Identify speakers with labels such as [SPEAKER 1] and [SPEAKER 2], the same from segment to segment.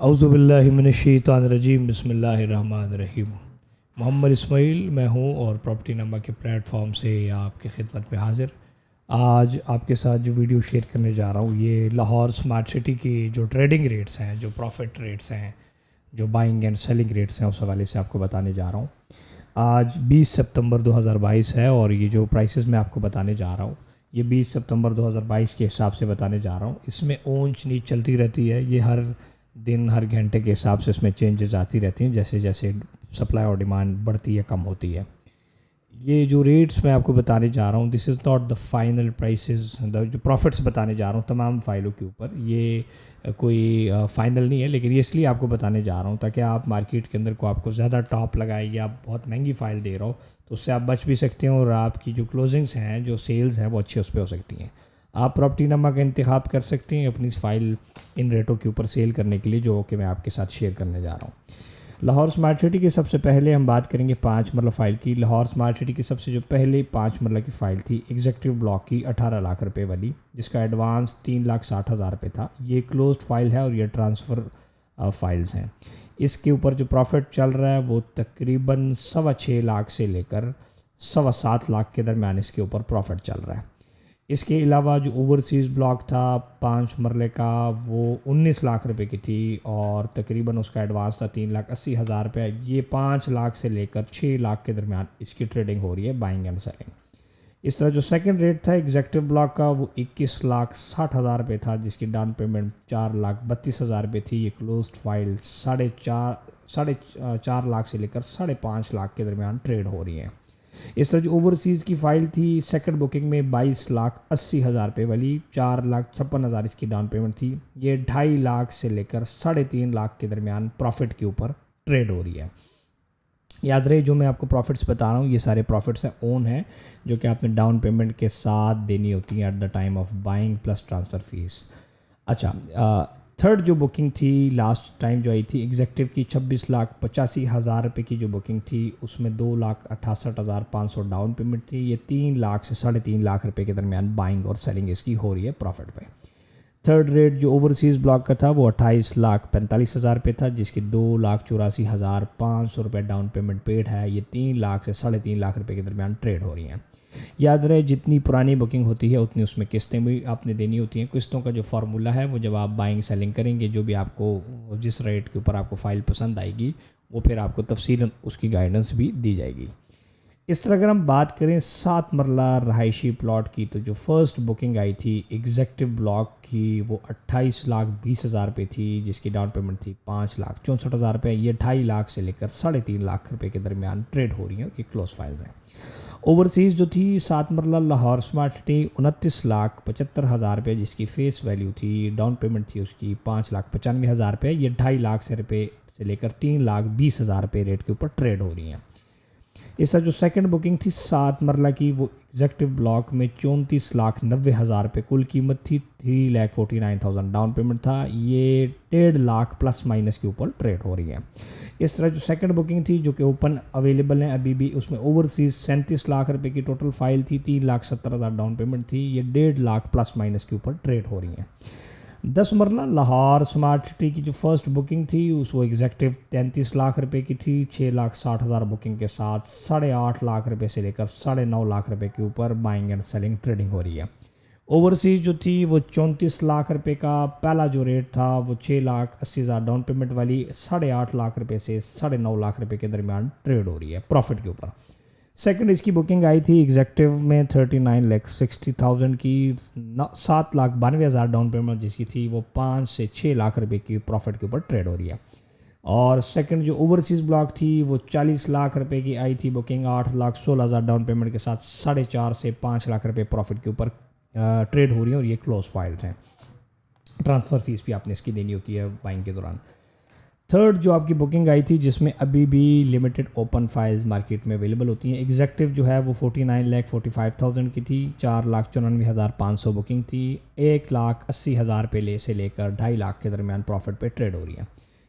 [SPEAKER 1] औज़ुबिल्लाहि मिनश्शैतानिर्रजीम बिस्मिल्लाहिर्रहमानिर्रहीम। मोहम्मद इस्माइल मैं हूँ और प्रॉपर्टी नंबर के प्लेटफॉर्म से आपकी खिदमत में हाज़िर। आज आपके साथ जो वीडियो शेयर करने जा रहा हूँ ये लाहौर स्मार्ट सिटी की जो ट्रेडिंग रेट्स हैं, जो प्रॉफिट रेट्स हैं, जो बाइंग एंड सेलिंग रेट्स हैं, उस हवाले से आपको बताने जा रहा हूँ। आज 20 सितंबर 2022 है और ये जो प्राइसेस मैं आपको बताने जा रहा हूँ ये 20 सितंबर 2022 के हिसाब से बताने जा रहा हूँ। इसमें ऊंच नीच चलती रहती है, ये हर दिन हर घंटे के हिसाब से इसमें चेंजेस आती रहती हैं जैसे जैसे सप्लाई और डिमांड बढ़ती है कम होती है। ये जो रेट्स मैं आपको बताने जा रहा हूँ this is not the final prices, जो प्रॉफिट्स बताने जा रहा हूँ तमाम फ़ाइलों के ऊपर, ये कोई फ़ाइनल नहीं है, लेकिन ये इसलिए आपको बताने जा रहा हूँ ताकि आप मार्केट के अंदर को आपको ज़्यादा टॉप लगाए या आप बहुत महंगी फ़ाइल दे रहा हो तो उससे आप बच भी सकते हैं और आपकी जो क्लोजिंग्स हैं, जो सेल्स हैं, वो अच्छी उस पर हो सकती हैं। आप प्रॉपर्टी नंबर का इंतखाब कर सकते हैं अपनी इस फाइल इन रेटों के ऊपर सेल करने के लिए, जो कि मैं आपके साथ शेयर करने जा रहा हूँ। लाहौर स्मार्ट सिटी की सबसे पहले हम बात करेंगे 5 मरला फ़ाइल की। लाहौर स्मार्ट सिटी की सबसे जो पहले 5 मरला की फ़ाइल थी एग्जेक्टिव ब्लॉक की 18 लाख रुपए वाली, जिसका एडवांस 3,60,000 रुपये था। ये क्लोज्ड फाइल है और ये ट्रांसफ़र फाइल्स हैं। इसके ऊपर जो प्रॉफिट चल रहा है वो तकरीबन 6.25 लाख से लेकर 7.25 लाख के दरमियान इसके ऊपर प्रॉफिट चल रहा है। इसके अलावा जो ओवरसीज़ ब्लॉक था 5 मरले का वो 19 लाख रुपए की थी और तकरीबन उसका एडवांस था 3,80,000 रुपये। ये 5 लाख से लेकर 6 लाख के दरमियान इसकी ट्रेडिंग हो रही है, बाइंग एंड सेलिंग। इस तरह जो सेकंड रेट था एग्जेक्टिव ब्लॉक का वो 21,60,000 रुपये था, जिसकी डाउन पेमेंट 4,32,000 रुपये थी। ये क्लोज्ड फाइल साढ़े चार लाख से लेकर 5.5 लाख के दरमियान ट्रेड हो रही है। इस तरह जो ओवरसीज़ की फ़ाइल थी सेकंड बुकिंग में 22,80,000 रुपये वाली, 4,56,000 इसकी डाउन पेमेंट थी। ये 2.5 लाख से लेकर 3.5 लाख के दरमियान प्रॉफिट के ऊपर ट्रेड हो रही है। याद रहे जो मैं आपको प्रॉफिट्स बता रहा हूँ ये सारे प्रॉफिट्स हैं, ओन है, जो कि आपने डाउन पेमेंट के साथ देनी होती है at the time of buying plus transfer fees. अच्छा, थर्ड जो बुकिंग थी लास्ट टाइम जो आई थी एग्जेक्टिव की 26,85,000 रुपये की जो बुकिंग थी उसमें 2,68,500 डाउन पेमेंट थी। ये 3 लाख से 3.5 लाख रुपए के दरमियान बाइंग और सेलिंग इसकी हो रही है प्रॉफिट पे। थर्ड रेट जो ओवरसीज़ ब्लॉक का था वो 28,45,000 रुपये था, जिसकी 2,84,500 रुपये डाउन पेमेंट पेड है। ये 3 लाख से 3.5 लाख रुपए के दरमियान ट्रेड हो रही हैं। याद रहे जितनी पुरानी बुकिंग होती है उतनी उसमें किस्तें भी आपने देनी होती हैं। किस्तों का जो फार्मूला है वो जब आप बाइंग सेलिंग करेंगे, जो भी आपको जिस रेट के ऊपर आपको फ़ाइल पसंद आएगी वो फिर आपको तफसीलन उसकी गाइडेंस भी दी जाएगी। इस तरह अगर हम बात करें 7 मरला रहायशी प्लॉट की, तो जो फर्स्ट बुकिंग आई थी एग्जेक्टिव ब्लॉक की वो 28,20,000 रुपये थी, जिसकी डाउन पेमेंट थी 5,64,000 रुपये। ये 2.5 लाख से लेकर 3.5 लाख रुपये के दरमियान ट्रेड हो रही हैं। ये क्लोज फाइल्स हैं। ओवरसीज़ जो थी 7 मरला लाहौर स्मार्ट सिटी 29,75,000 रुपये, जिसकी फेस वैल्यू थी, डाउन पेमेंट थी उसकी 5,95,000 रुपये। ये 2.5 लाख से लेकर 3,20,000 रुपये रेट के ऊपर ट्रेड हो रही हैं। इस तरह जो सेकंड बुकिंग थी 7 मरला की वो एग्जेक्टिव ब्लॉक में 34,90,000 रुपये कुल कीमत थी, 3,49,000 डाउन पेमेंट था। ये 1.5 लाख प्लस माइनस के ऊपर ट्रेड हो रही है। इस तरह जो सेकंड बुकिंग थी जो कि ओपन अवेलेबल है अभी भी, उसमें ओवरसीज़ 37 लाख रुपए की टोटल फाइल थी, 3,70,000 डाउन पेमेंट थी। ये 1.5 लाख प्लस माइनस के ऊपर ट्रेड हो रही हैं। 10 मरला लाहौर स्मार्ट सिटी की जो फर्स्ट बुकिंग थी वो एग्जेक्टिव 33 लाख रुपए की थी, 6,60,000 बुकिंग के साथ 8.5 लाख रुपए से लेकर 9.5 लाख रुपए के ऊपर बाइंग एंड सेलिंग ट्रेडिंग हो रही है। ओवरसीज़ जो थी वो 34 लाख रुपए का पहला जो रेट था वो 6,80,000 डाउन पेमेंट वाली 8.5 लाख रुपए से 9.5 लाख रुपए के दरमियान ट्रेड हो रही है प्रॉफिट के ऊपर। सेकंड इसकी बुकिंग आई थी एग्जेक्टिव में 39,60,000 की, 7,92,000 डाउन पेमेंट जिसकी थी वो 5 से 6 लाख रुपए की प्रॉफिट के ऊपर ट्रेड हो रही है। और सेकंड जो ओवरसीज़ ब्लॉक थी वो 40 लाख रुपए की आई थी बुकिंग, 8,16,000 डाउन पेमेंट के साथ 4.5 से 5 लाख रुपए प्रॉफिट के ऊपर ट्रेड हो रही है और ये क्लोज फाइल्स हैं। ट्रांसफ़र फीस भी आपने इसकी देनी होती है बाइंग के दौरान। थर्ड जो आपकी बुकिंग आई थी जिसमें अभी भी लिमिटेड ओपन फाइल्स मार्केट में अवेलेबल होती हैं, एग्जेक्टिव जो है वो 49,45,000 की थी, 4,94,500 बुकिंग थी, 1,80,000 रुपये से लेकर 2.5 लाख के दरमियान प्रॉफिट पे ट्रेड हो रही है।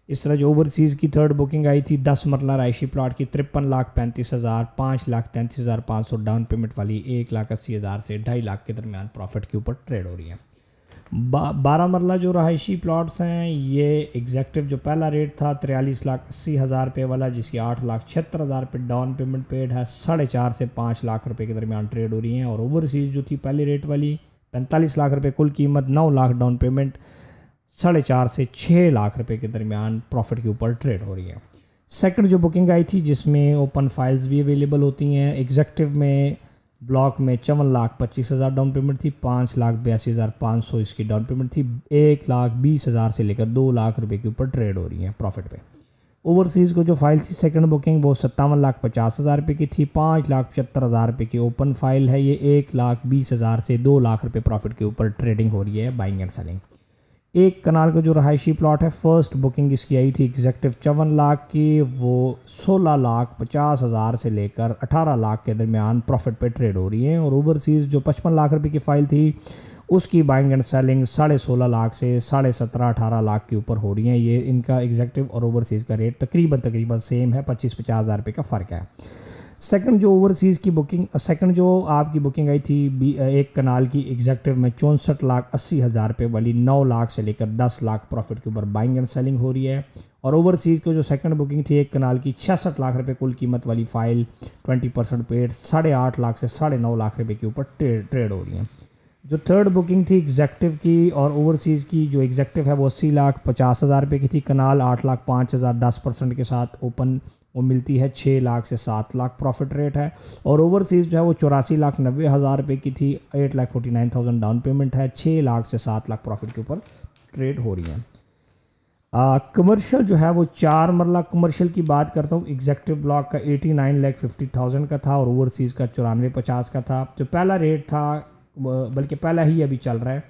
[SPEAKER 1] इस तरह जो ओवरसीज़ की थर्ड बुकिंग आई थी 10 मरला रायशी प्लॉट की 53,35,000, 5,33,500 डाउन पेमेंट वाली, 1,80,000 से 2.5 लाख के दरमियान प्रॉफिट के ऊपर ट्रेड हो रही है। 12 मरला जो रहायशी प्लॉट्स हैं, ये एग्जेक्टिव जो पहला रेट था 43,80,000 रुपये वाला, जिसकी 8,76,000 रुपये डाउन पेमेंट पेड है, 4.5 से 5 लाख रुपए के दरमियान ट्रेड हो रही हैं। और ओवरसीज़ जो थी पहली रेट वाली 45 लाख रुपए कुल कीमत, 9 लाख डाउन पेमेंट, 4.5 से 6 लाख रुपए के दरमियान प्रॉफिट के ऊपर ट्रेड हो रही है। सेकंड जो बुकिंग आई थी जिसमें ओपन फाइल्स भी अवेलेबल होती हैं, एग्जेक्टिव में ब्लॉक में 54,25,000 डाउन पेमेंट थी, 5,82,500 इसकी डाउन पेमेंट थी, 1,20,000 से लेकर 2 लाख रुपए के ऊपर ट्रेड हो रही हैं प्रॉफिट पे। ओवरसीज़ को जो फाइल थी सेकंड बुकिंग वो 57,50,000 रुपये की थी, 5,75,000 रुपये की ओपन फाइल है, ये 1,20,000 से 2 लाख रुपये प्रॉफिट के ऊपर ट्रेडिंग हो रही है, बाइंग एंड सेलिंग। एक कनाल का जो रहायशी प्लॉट है फर्स्ट बुकिंग इसकी आई थी एग्जेक्टिव 54 लाख की, वो 16,50,000 से लेकर 18 लाख के दरमियान प्रॉफिट पे ट्रेड हो रही है। और ओवरसीज़ जो 55 लाख रुपए की फ़ाइल थी उसकी बाइंग एंड सेलिंग 16.5 लाख से 17.5-18 लाख के ऊपर हो रही हैं। ये इनका एग्जेक्टिव और ओवरसीज़ का रेट तकरीबन सेम है, 25-50 हज़ार रुपये का फ़र्क है। सेकंड जो ओवरसीज़ की बुकिंग, सेकंड जो आपकी बुकिंग आई थी एक कनाल की एग्जेक्टिव में 64,80,000 रुपये वाली, 9 लाख से लेकर 10 लाख प्रॉफिट के ऊपर बाइंग एंड सेलिंग हो रही है। और ओवरसीज़ को जो सेकंड बुकिंग थी एक कनाल की 66 लाख रुपये कुल कीमत वाली फ़ाइल, 20% पेड, 8.5 लाख से 9.5 लाख रुपये के ऊपर ट्रेड हो रही हैं। जो थर्ड बुकिंग थी एग्जेक्टिव की और ओवरसीज़ की, जो एग्जेक्टिव है वो 80,50,000 रुपये की थी, कनाल 8,05,000 10% के साथ ओपन वो मिलती है, 6 लाख से 7 लाख प्रॉफिट रेट है। और ओवरसीज़ जो है वो 84,90,000 रुपये की थी, 8,49,000 डाउन पेमेंट है, 6 लाख से 7 लाख प्रॉफिट के ऊपर ट्रेड हो रही है। कमर्शियल जो है वो 4 मरला कमर्शियल की बात करता हूँ, एग्जेक्टिव ब्लॉक का 89,50,000 का था और ओवरसीज़ का 94,50 का था। जो पहला रेट था, बल्कि पहला ही अभी चल रहा है,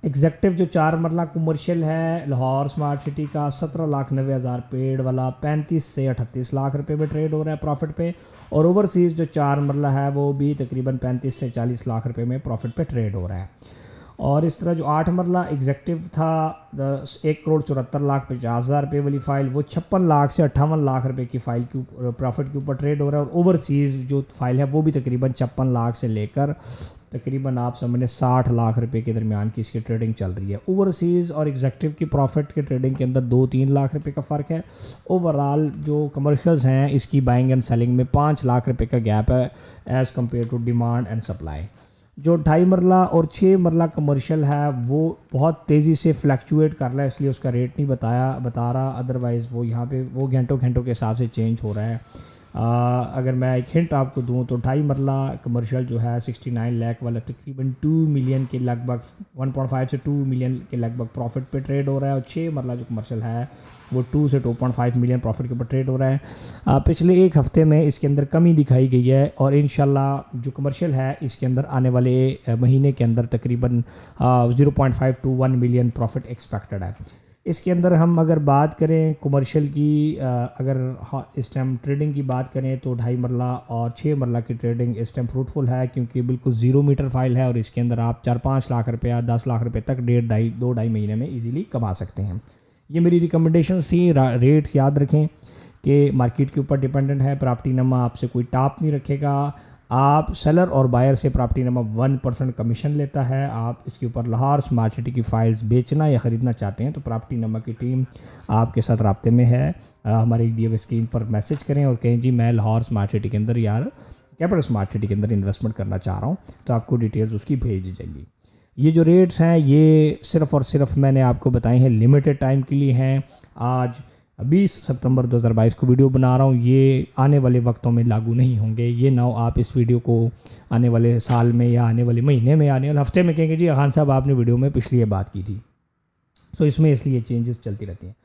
[SPEAKER 1] एग्जेक्टिव जो 4 मरला कमर्शियल है लाहौर स्मार्ट सिटी का, 17,90,000 पेड वाला, 35 से 38 लाख रुपए में ट्रेड हो रहा है प्रॉफिट पे। और ओवरसीज़ जो 4 मरला है वो भी तकरीबन 35 से 40 लाख रुपए में प्रॉफिट पे ट्रेड हो रहा है। और इस तरह जो 8 मरला एग्जेक्टिव था 1,74,50,000 रुपये वाली फ़ाइल, वो 56 लाख से 58 लाख रुपए की फ़ाइल के प्रॉफिट के ऊपर ट्रेड हो रहा है। और ओवरसीज़ जो फ़ाइल है वो भी तकरीबन 56 लाख से लेकर तकरीबन आप समझें 60 लाख रुपए के दरमियान की इसकी ट्रेडिंग चल रही है। ओवरसीज़ और एग्जेक्टिव की प्रॉफिट के ट्रेडिंग के अंदर 2-3 लाख रुपए का फ़र्क है। ओवरऑल जो कमर्शियल्स हैं इसकी बाइंग एंड सेलिंग में 5 लाख रुपए का गैप है as compare to demand and supply. जो 2.5 मरला और 6 मरला कमर्शियल है वो बहुत तेज़ी से फ्लैक्चुएट कर रहा है, इसलिए उसका रेट नहीं बता रहा, अदरवाइज़ वो यहाँ पे वो घंटों के हिसाब से चेंज हो रहा है। अगर मैं एक हिंट आपको दूं तो 2.5 मरला कमर्शियल जो है 69 लाख वाला तकरीबन 2 मिलियन के लगभग 1.5 से 2 मिलियन के लगभग प्रॉफिट पे ट्रेड हो रहा है। और 6 मरला जो कमर्शियल है वो 2 से 2.5 मिलियन प्रॉफिट के ऊपर ट्रेड हो रहा है। पिछले एक हफ़्ते में इसके अंदर कमी दिखाई गई है और इंशाल्लाह जो कमर्शियल है इसके अंदर आने वाले महीने के अंदर तकरीबन 0.5 to 1 मिलियन प्रॉफिट एक्सपेक्टेड है। इसके अंदर हम अगर बात करें कमर्शियल की, अगर इस टाइम ट्रेडिंग की बात करें तो 2.5 मरला और 6 मरला की ट्रेडिंग इस टाइम फ्रूटफुल है, क्योंकि बिल्कुल 0 मीटर फाइल है और इसके अंदर आप 4-5 लाख रुपया 10 लाख रुपए तक 2-2.5 महीने में इजीली कमा सकते हैं। ये मेरी रिकमेंडेशन थी। रेट्स याद रखें कि मार्केट के ऊपर डिपेंडेंट है, प्रॉपर्टी नमा आपसे कोई टॉप नहीं रखेगा। आप सेलर और बायर से प्रॉपर्टी नमा 1% कमीशन लेता है। आप इसके ऊपर लाहौर स्मार्ट सिटी की फ़ाइल्स बेचना या ख़रीदना चाहते हैं तो प्रॉपर्टी नमा की टीम आपके साथ राब्ते में है। हमारी दिए हुए स्क्रीन पर मैसेज करें और कहें जी मैं लाहौर स्मार्ट सिटी के अंदर यार कैपिटल स्मार्ट सिटी के अंदर इन्वेस्टमेंट करना चाह रहा हूँ, तो आपको डिटेल्स उसकी भेज जाएंगी। ये जो रेट्स हैं ये सिर्फ़ और सिर्फ मैंने आपको बताए हैं लिमिटेड टाइम के लिए हैं। आज 20 सितंबर 2022 को वीडियो बना रहा हूँ, ये आने वाले वक्तों में लागू नहीं होंगे। ये ना आप इस वीडियो को आने वाले साल में या आने वाले महीने में, आने वाले हफ्ते में कहेंगे जी खान साहब आपने वीडियो में पिछली ये बात की थी। सो इसमें इसलिए चेंजेस चलती रहती हैं।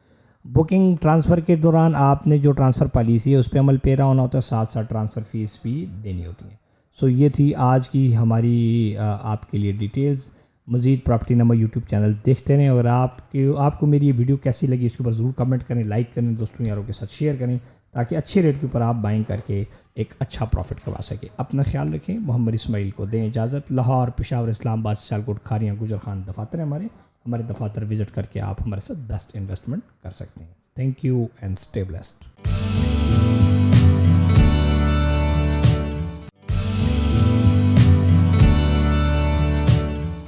[SPEAKER 1] बुकिंग ट्रांसफ़र के दौरान आपने जो ट्रांसफ़र पॉलिसी है उस पर अमल पेरा होना होता है, साथ साथ ट्रांसफ़र फ़ीस भी देनी होती है। सो ये थी आज की हमारी आपके लिए डिटेल्स। मज़ीद प्रॉपर्टी नमा यूट्यूब चैनल देखते रहें और आपको मेरी ये वीडियो कैसी लगी इसके ऊपर ज़रूर कमेंट करें, लाइक करें, दोस्तों यारों के साथ शेयर करें, ताकि अच्छे रेट के ऊपर आप बाइंग करके एक अच्छा प्रॉफिट कमा सकें। अपना ख्याल रखें। मोहम्मद इस्माइल को दें इजाज़त। लाहौर, पेशावर, इस्लामाबाद, सियालकोट, खारियाँ, गुजर खान दफातर हैं हमारे दफातर विज़िट करके आप हमारे साथ बेस्ट इन्वेस्टमेंट कर सकते हैं। Thank you and stay blessed.